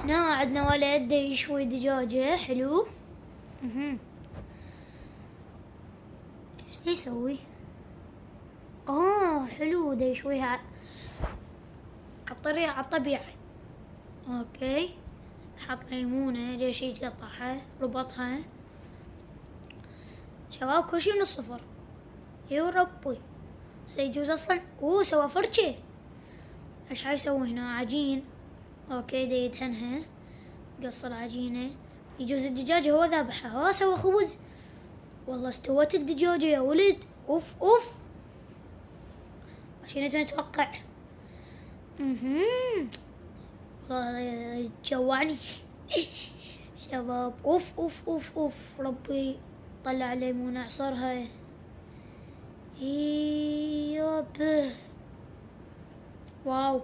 هنا عندنا ولد دا يشوي دجاجة. حلو. ايش دا يسوي؟ حلو، دا يشويها على الطبيعة. اوكي، حط ليمونة ليش يتقطعها، ربطها. شباب كل شي من الصفر. يا ربي، سيجوز اصلا. سوى فرشة. ايش حيسوي هنا؟ عجين. اوكي، دا يدهنها، قص العجينة. يجوز الدجاجة هو ذابحها. سوى خبز. والله استوت الدجاجة يا ولد. اوف اوف، عشان نتوقع. والله جوعني. شباب اوف اوف اوف اوف، ربي طلع ليمون اعصرها. يابه، واو.